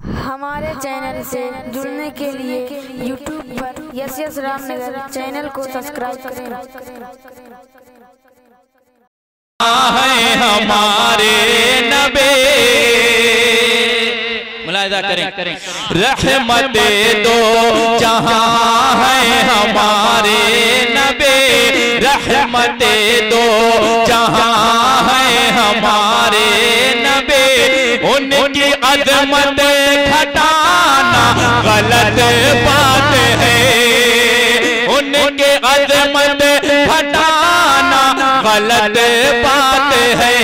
हमारे चैनल से जुड़ने के लिए YouTube पर यस रामनगर चैनल को सब्सक्राइब करें। है हमारे नबी मुलाहिजा करें, रहमत दो जहां है हमारे नबी, रहमत दो जहां है हमारे नबी। उनकी अजमत घटाना गलत बात है, उनके अजमत घटाना गलत बात है,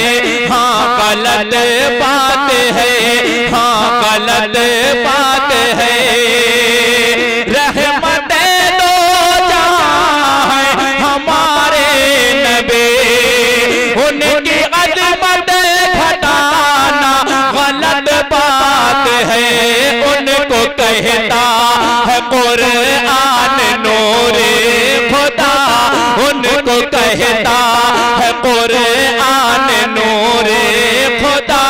हाँ गलत बात है, हाँ गलत बात है। रहमत दो जहां है हमारे नबी, उनकी अजमत घटाना गलत बात है। उनको कहता है कुरान नूरे खुदा, उनको कहता है कुरान नूरे खुदा।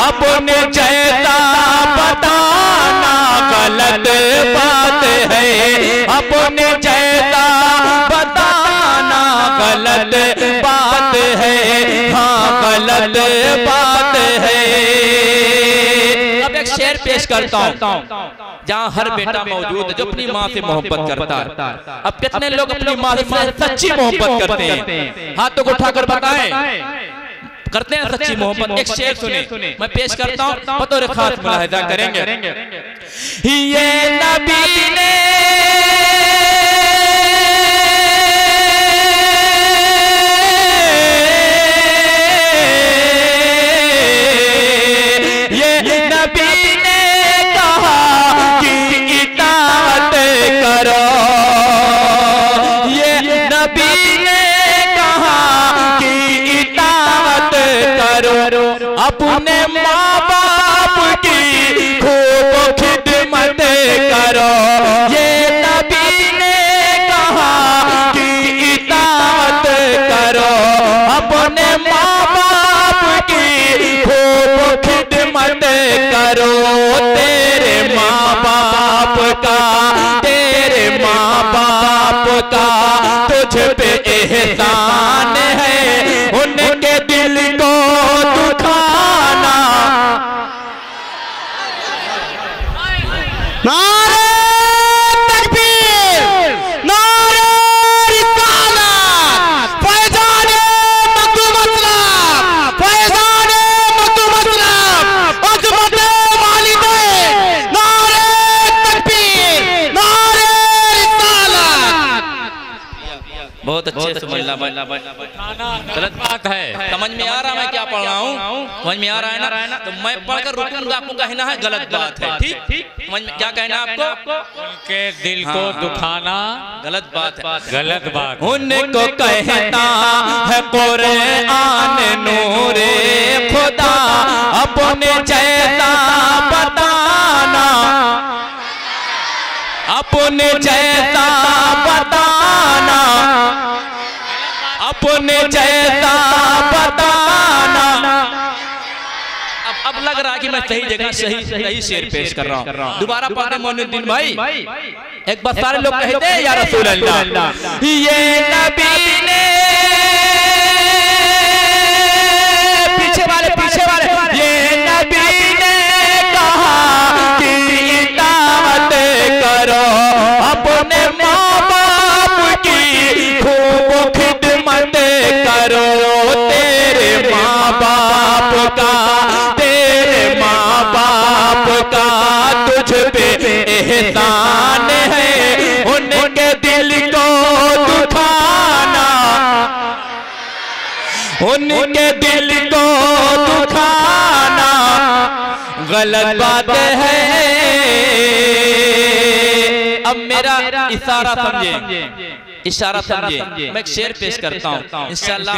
अपने जैसा बताना गलत बात है, अपने जैसा बताना गलत बात है, हाँ गलत बात है। अब एक शेर पेश करता हूँ जहाँ हर बेटा मौजूद है जो अपनी माँ से मोहब्बत करता है। अब कितने लोग अपनी माँ से सच्ची मोहब्बत करते हैं, हाथों को उठाकर बताएं करते हैं सच्ची मोहब्बत। एक शेर सुने, मैं पेश करता हूँ, बतौर खास मुलाहिजा करेंगे। ये नबी ने अपने माँ बाप की खूब खिदमत करो। ये नबी ने कहा कि इताअत करो, अपने माँ बाप की खूब खिदमत करो। तेरे माँ बाप का, तेरे माँ बाप का तुझ पे एहसान है, उनके दिल को दुखाना। नारे तकबीर, नारे रिसालत, फैज़ाने मक्तूम असलम, फैज़ाने मक्तूम असलम, अज़मत वालिदैन। नारे तकबीर, नारे रिसालत। बहुत अच्छे से बोलना भाई, गलत बात है। समझ में आ रहा मैं क्या पढ़ रहा हूँ, समझ में आ रहा है ना? तो मैं पढ़कर रुकूंगा, आपको कहना है गलत बात है, ठीक? समझ में क्या कहना है आपको? उनके दिल को दुखाना गलत बात है, गलत बात। उनको कहता है कुरान नूरे खुदा। अपने जैसा बताना, अपने जैसा बताना, अपने जैसा बताना। अब लग रहा है कि मैं सही जगह सही शेर पेश कर रहा हूँ। दोबारा पढ़े मोइनुद्दीन भाई, एक बार सारे लोग कहते हैं या रसूल अल्लाह। ये नबी ने, पीछे वाले ये नबी ने कहा कि इताअत करो, अपने माँ बाप की खूब खिदमत करो। तेरे माँ बाप का, तेरे माँ बाप का तुझ पे एहसान है, उनके दिल को दुखाना, उनके दिल को दुखाना गलत बात है। अब मेरा इशारा समझे, इशारा समझे, मैं एक शेर पेश करता हूँ इंशाअल्लाह।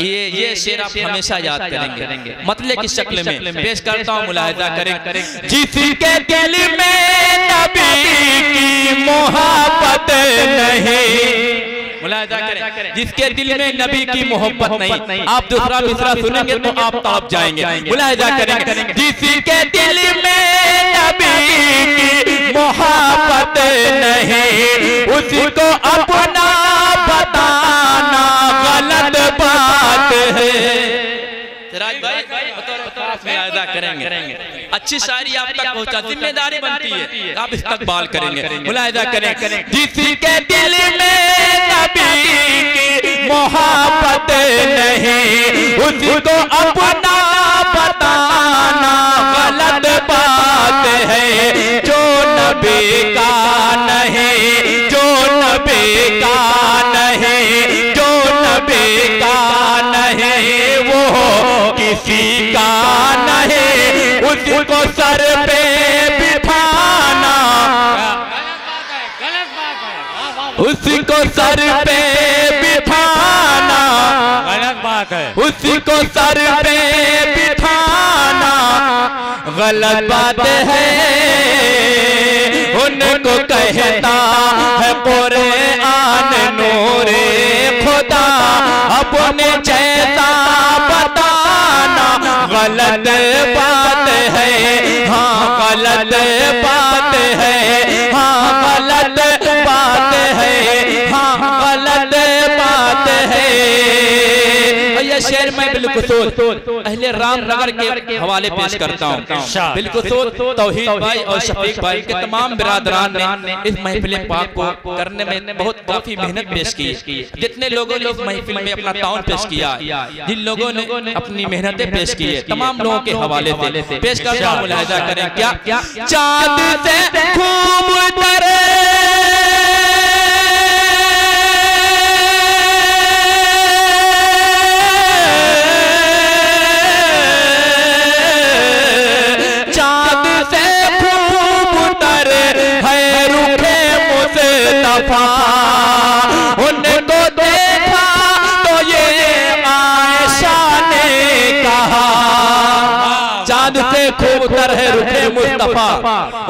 ये शेर आप हमेशा याद करेंगे, मतलब की शक्ल में पेश करता हूँ, मुलाहिजा करें। जिसके दिल में नबी की मोहब्बत नहीं, मुलाहिजा करें, जिसके दिल में नबी की मोहब्बत नहीं। आप दूसरा मिसरा सुनेंगे तो आप तड़प जाएंगे। मुलाहिजा करें, जिसके दिल करेंगे, अच्छी शायरी आप तक पहुंचा, जिम्मेदारी बनती है आप इस्तकबाल करेंगे। मुलाहिजा करें, जिसके दिल में नबी की मोहब्बत नहीं उसको अपना बताना गलत बात है। जो नबी का नहीं, जो नबी का नहीं, जो नबी का नहीं वो किसी का नहीं, उसको सर पे बिठाना, उसको सर पे बिठाना गलत बात है, उसको सर पे बिठाना गलत बात है। उनको कहता है कुरान नूरे खुदा, अपने जैसा बताना गलत बात है। हाँ गलत बात है, हाँ गलत बात है, हाँ गलत बात है। ये शेर मैं बिल्कुल अहले रामनगर के हवाले पेश करता हूँ। बिल्कुल तौहीद भाई और शफीक भाई के तमाम बिरादरान ने इस महफिल पाक को करने में बहुत काफी मेहनत पेश की। जितने लोगों ने इस महफिल में अपना ताउन पेश किया, जिन लोगों ने अपनी मेहनतें पेश की है, तमाम लोगों के हवाले से पेश करता हूँ। मुलाहिजा करें क्या चांद से खूब तरे उनको देखा तो ये आयशा ने कहा, चांद से खूब तर है रुखे मुस्तफा,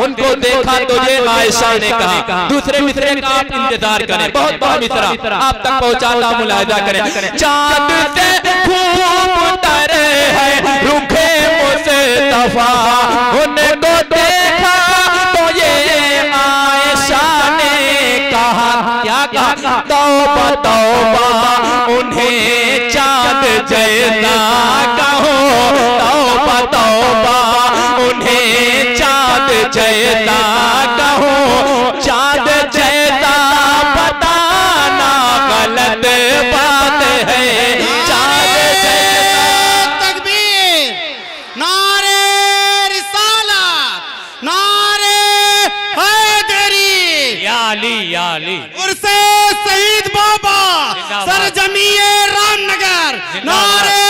उनको देखा तो ये आयशा ने कहा। दूसरे मिसरे का आप इंतजार करें, बहुत बहुत मिसरा आप तक पहुंचाता। मुलाहिजा करें, चांद से खूब तर है रुखे मुस्तफा, उनको देखा तो ये आयशा ने कहा। क्या कहा? तौबा तौबा उन्हें चांद जैसा कहो, तौबा तौबा उन्हें चांद जैसा कहो, चांद जैसा बताना गलत बात है। चांद जैसा तकबीर, नारे रिसालत, नारे हैदरी, या अली या अली, उर्से शहीद बाबा सरजमीए रामनगर, नारे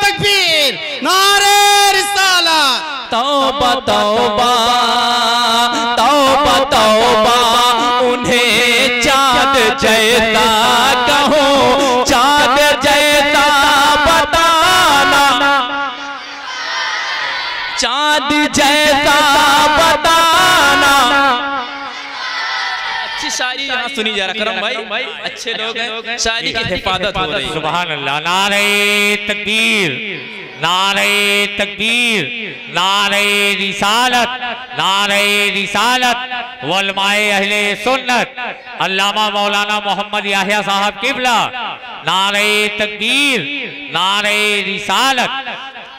तकबीर, नारे रिसालत। तौबा तौबा तौबा तौबा उन्हें चांद जैसा कहो, चांद जैसा बताना, चांद जैसा बताना। अच्छी शायरी यहाँ सुनी जा रहा करम भाई, अच्छे लोग हैं, शायरी की हिफाजत हो रही है। सुभान अल्लाह। नारे तकबीर, नारे तकबीर, नारे रिसालत, नारे रिसालत वलमाए अहले सुन्नत अल्लामा मौलाना मोहम्मद याहिया साहब किबला। नारे तकबीर, नारे रिसालत।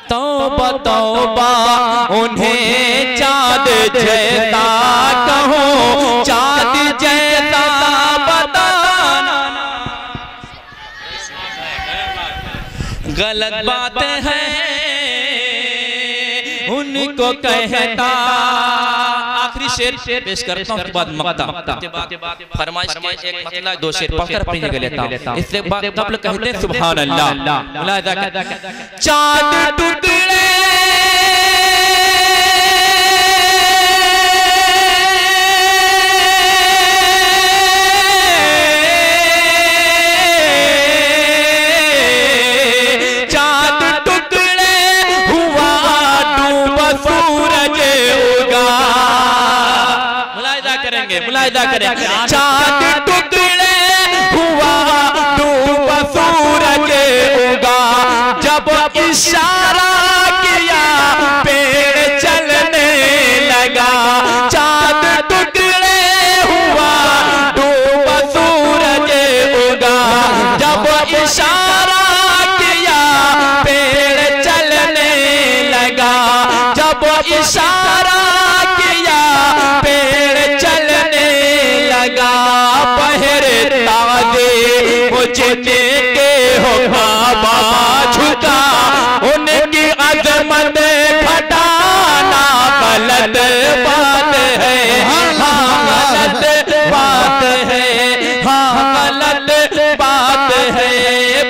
तौबा तौबा उन्हें चांद जैसा कहो, चांद जैसा बताना गलत बात है। उनको कहता आखिरी शेर पेश करता हूँ, उसके बाद मक्ता फरमाइश के एक मतला दो शेर पढ़कर अपनी जगह लेता हूँ। इससे कबल कहते हैं सुभान अल्लाह। चांद टुकड़े मुलाहिजा करें, चांद टुकड़े हुआ डूबा सूरज उगा, जब इशारा किया पेड़ चलने लगा। चांद टुकड़े हुआ डूबा सूरज उगा, जब इशारा किया पेड़ चलने लगा। जब इशारा किया पेड़ चलने लगा, पहरे ताजे मुझे देखे हो बाबा झुका, उनकी अजमत घटाना गलत बात है, हाँ गलत बात है, हाँ गलत बात है।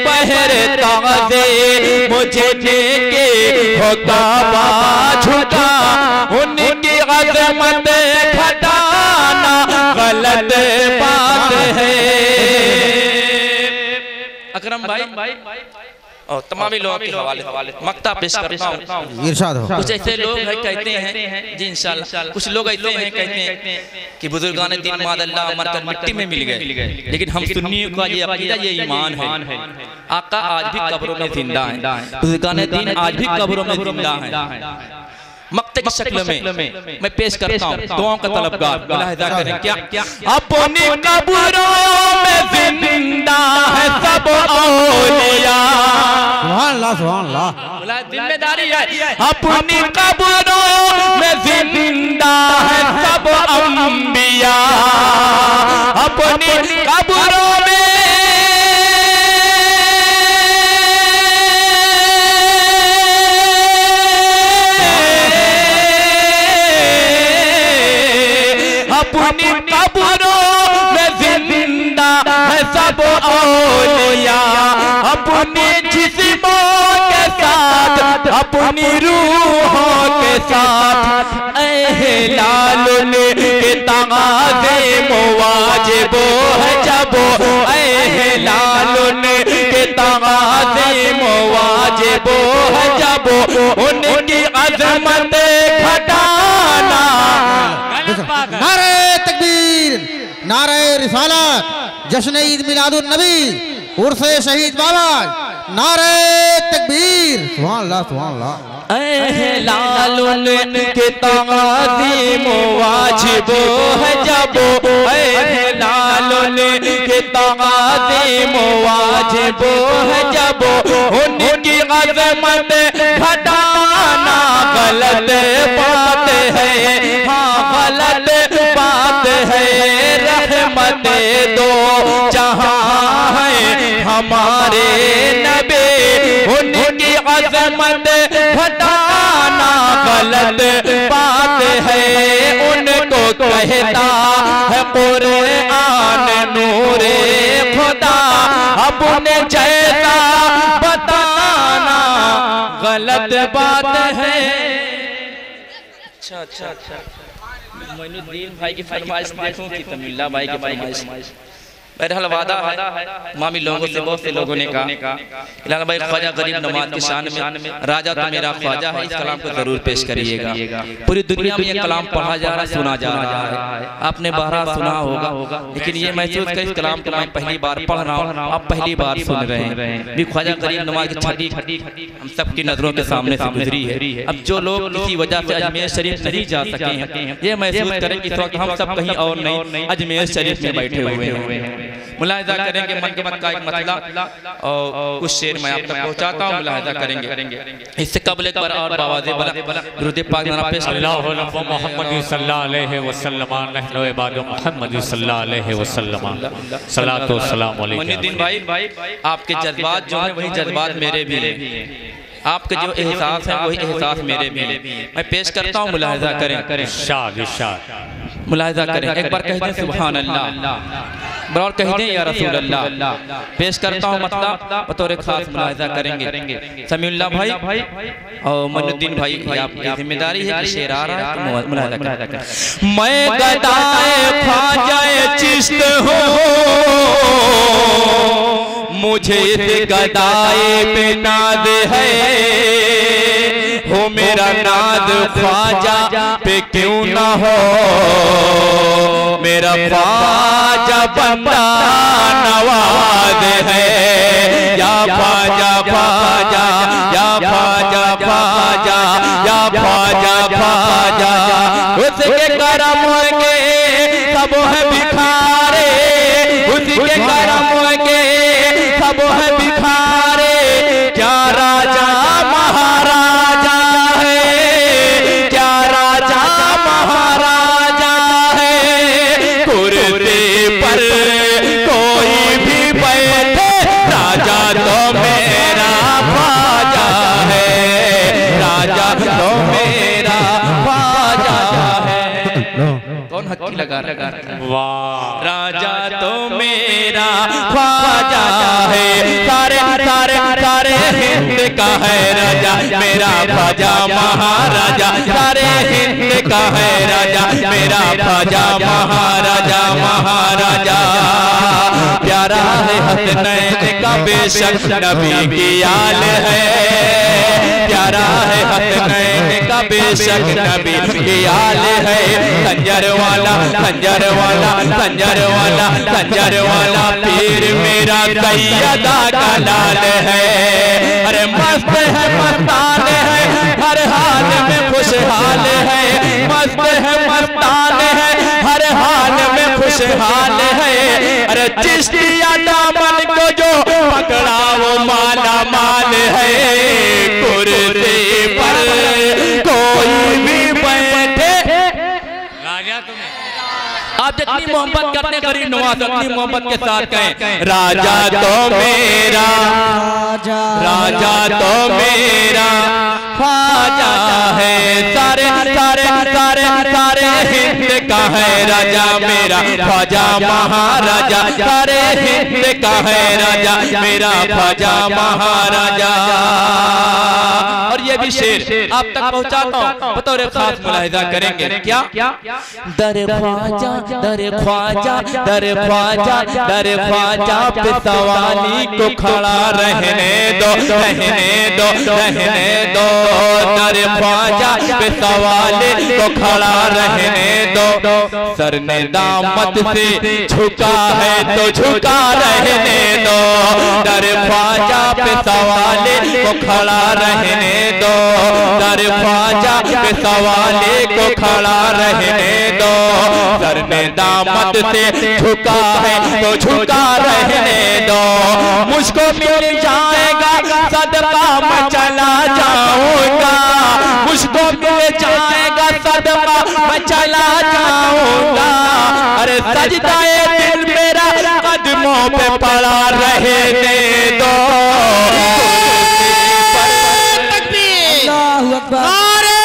पहरे ताजे मुझे देखे हो बाबा झुका, उनकी अजमत घटाना गलत बात है। अकरम भाई और तमाम लोगों के हवाले मक्ता पेश करता हूँ। इरशाद हो। कुछ ऐसे लोग हैं कहते हैं जी इंशाल्लाह, कुछ लोग ऐसे हैं कहते हैं कि बुजुर्गान दीन मादअल्लाह मरकर मिट्टी में मिल गए, लेकिन हम सुन्नियों का ये अकीदा ये ईमान है, आका आज भी कब्रों में जिंदा है, बुजुर्गान दीन आज भी कब्रों में जिंदा है। मक्ते की शक्ल में मैं पेश करता हूँ दुआओं का तलबगार, मुलाहिजा करें क्या अपनी कब्रों में जिंदा है सब औलिया, सुभान अल्लाह सुभान अल्लाह। जिम्मेदारी है अपनी कब्रों में जिंदा है सब अंबिया, अपनी कब्रों में अपनी कब्रों में जिंदा है सब औलिया, अपने जिस्मों के साथ अपनी रूहों के साथ अहलाल के तगाज़े मुवाजिब है जब, अहलाल के तगाज़े मुवाजिब है जब, उनकी अज़मत घटाना। नारे तकबीर, नारे रिसालत, जश्न ईद मिलादुन नबी, उर्से शहीद बाबा, नारे तकबीर, सुभान अल्लाह सुभान अल्लाह। अहलाल के तगाज़े मुवाजिब है जब, अहलाल के तगाज़े मुवाजिब है जब, उनकी अज़मत घटाना गलत बात है, हाँ गलत बात है। रहमत दो जहां है हमारे नबी, उनकी अज़मत घटाना गलत बात है। उनको कहता है कुरान नूरे खुदा, अपने जैसा बताना गलत बात है। अच्छा अच्छा अच्छा, मोइनुद्दीन भाई की फरमाइश देखूं कि तमिल्ला भाई की फरमाइश। बहरहाल वादा है मामी लोगों से, बहुत से लोगों ने कहा इलाहा भाई ख्वाजा गरीब नवाज की शान में राजा तो मेरा ख्वाजा है, इस कलाम को जरूर पेश करिएगा। पूरी दुनिया में ये कलाम पढ़ा जा रहा है, सुना जा रहा है, आपने बहरा सुना होगा, लेकिन ये महसूस कर इस कलाम को मैं पहली बार पढ़ रहा हूँ, आप पहली बार सुन रहे हैं। भी ख्वाजा गरीब नवाज की छठी हम सबकी नजरों के सामने से गुजरी है। अब जो लोग किसी वजह से अजमेर शरीफ नहीं जा सके हैं, ये महसूस करें कि इस वक्त हम सब कहीं और नहीं अजमेर शरीफ में बैठे हुए हैं। मुलाहिजा करेंगे मन के मत का एक मसला और कुछ शेर मैं आप तक पहुंचाता हूं, मुलाहिजा करेंगे। इससे कबल एक बार और बावाज़े बला दुरूद पाक जनाब पेश अल्लाहु अकबर मुहम्मद सल्लल्लाहु अलैहि वसल्लम नहनु इबाद मुहम्मद सल्लल्लाहु अलैहि वसल्लम सलातो सलाम अलैहि। मोइनुद्दीन भाई आपके जज्बात जो हैं वही जज्बात मेरे भी हैं, आपके जो एहसास है वही एहसास मेरे भी हैं। मैं पेश करता हूँ, मुलाहिजा करें, मुलाहिजा करें। एक बार कह दें सुभान अल्लाह, बराबर कह दें या रसूल अल्लाह। पेश करता हूँ मतलब बतौर खास मुलाहिजा करेंगे। समीउल्लाह भाई और मोइनुद्दीन भाई आपकी जिम्मेदारी है कि शेर आ रहा है तो मुलाहिजा करें। मैं गदाए ख्वाजाए चिश्त हूँ, मुझे इस गदाए पे नाज है, हो मेरा नाज ख्वाजा पे क्यों ना हो, मेरा ख्वाजा बंदा नवाज है। या ख्वाजा ख्वाजा या ख्वाजा ख्वाजा या ख्वाजा ख्वाजा, उसके करम के सब है भिखारे, उसके करम के सब है भिखारे। क्या राजा महाराजा है, कौन हक्की लगा रहा है? वाह, राजा तो मेरा ख्वाजा है, सारे सारे सारे हिंद का है राजा, मेरा ख्वाजा महाराजा, सारे हिंद का है राजा, मेरा ख्वाजा महाराजा महाराजा। प्यारा है हसनैन का बेशक नबी की आल है, प्यारा है हसनैन का बेशक नबी की आल है। खंजर वाला खंजर वाला खंजर वाला खंजर वाला पीर मेरा सैयदा का लाल है। अरे मस्त है मस्तान है, हर हाल में खुशहाल है, मस्त है मस्तान है, हर हाल में खुशहाल है। अरे चिश्तिया दामन को जो पकड़ा वो माला माल है, कुर्सी पर कोई भी बैठे। राजा तुम्हें आप जितनी मोहब्बत करने गरीब नवाज अपनी मोहब्बत के साथ कहें, राजा तो मेरा, राजा तो मेरा ख्वाजा है, सारे सारे सारे सारे हिंद का है राजा, मेरा ख्वाजा महाराजा, सारे हिंद का है राजा, मेरा ख्वाजा महाराजा। और ये भी शेर आप तक पहुंचाता हूँ, बतौर खास मुलाहिजा करेंगे क्या? दर ख्वाजा दर ख्वाजा दर ख्वाजा दर ख्वाजा पे सवाली को खड़ा रहने दो, रहने दो, रहने दो। दर ख्वाजा पे सवाली को खड़ा रहने दो। सर ने दामत से झुका है तो झुका रहने दो। दर ख्वाजा पे सवाली को खड़ा रहने दो। दर ख्वाजा पे सवाली को खड़ा रहने दो। सर ने दामत से झुका है तो झुका रहने दो। मुझको मिल जाएगा सदका मैं चला जाऊंगा, मुझको मिल जाएगा सदका मैं चला जाऊंगा। अरे सजदाए दिल मेरा कदमों पे पड़ा रहने दो। नारे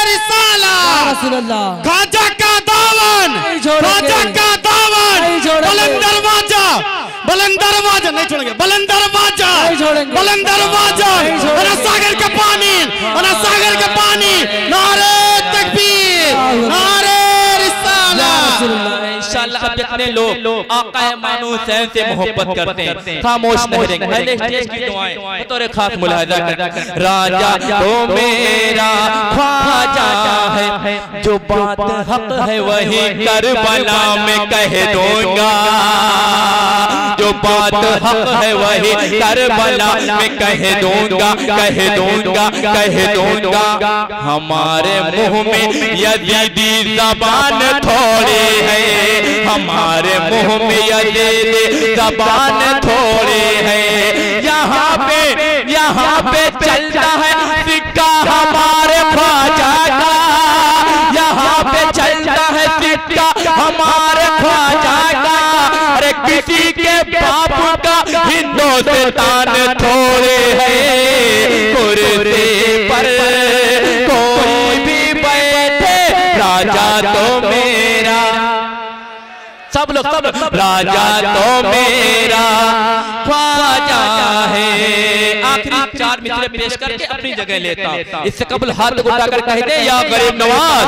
रिसालत, ख्वाजा का दामन, ख्वाजा का दामन, बुलंद दरवाजा, बुलंद दरवाजा नहीं छोड़ेंगे, बुलंद दरवाजा, बुलंद दरवाजा, सागर के पानी, सागर के पानी। नारे तकबीर, नारे रिसालत। इंशाअल्लाह अब जितने लोग आका मानूस हुसैन से मोहब्बत करते हैं खामोश नहीं रहेंगे। पहले स्टेज की दुआएं बतौर खास मुलाहिजा करें। राजा तो मेरा ख्वाजा है, जो बात हक है वही करबला में कह दूंगा, जो बात हक है वही करबला में कह दूंगा, कह दूंगा, कह दूंगा। हमारे मुंह में यजीदी जबान थोड़ी है, हमारे मुंह में यजीदी जबान थोड़ी है। यहाँ पे चलता है सिक्का हमारे ख्वाजा का, यहाँ पे चलता है सिक्का हमारे ख्वाजा का। अरे किसी के बाप का हिंदुस्तान थोड़े है, कुर्सी पर कोई भी बैठे राजा तो मेरा। सब लोग राजा तो मेरा ख्वाजा है। आखिरी चार मिसरे पेश करके अपनी जगह लेता हूं। इससे कबल हाथ उठाकर कह दे या गरीब नवाज।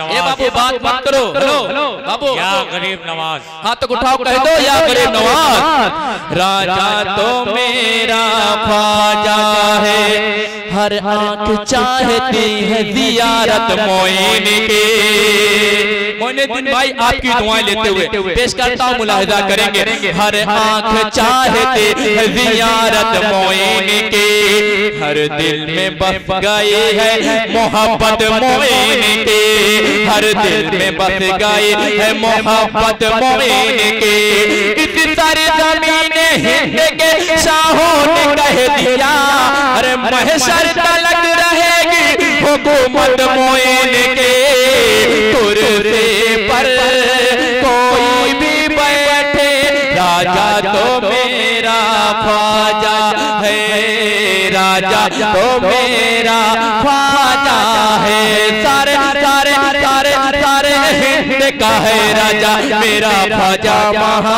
ए बाबू बात मत करो, हेलो बाबू, या गरीब नवाज हाथ उठाओ कह दो या गरीब नवाज। राजा तो मेरा ख्वाजा है, हर आंख चाहती है जियारत मोइन की। मोइनुद्दीन भाई आपकी दुआएं लेते हुए पेश करता हूँ, मुलाहिजा करेंगे। हर आंख चाहती है जियारत मोइन की, हर दिल में बस गई है मोहब्बत मोइन की, हर दिल में बस गई है मोहब्बत मोइन की। इस सारी ज़मीन हिंद के शाहों ने कह दिया, अरे महशर तलक रहेगी हुकूमत मोइन की। कुर्सी पर कोई भी बैठे राजा तो मेरा ख्वाजा है, राजा तो मेरा ख्वाजा है। सारे सारे सारे सारे हिंद का है राजा मेरा ख्वाजा महाराज।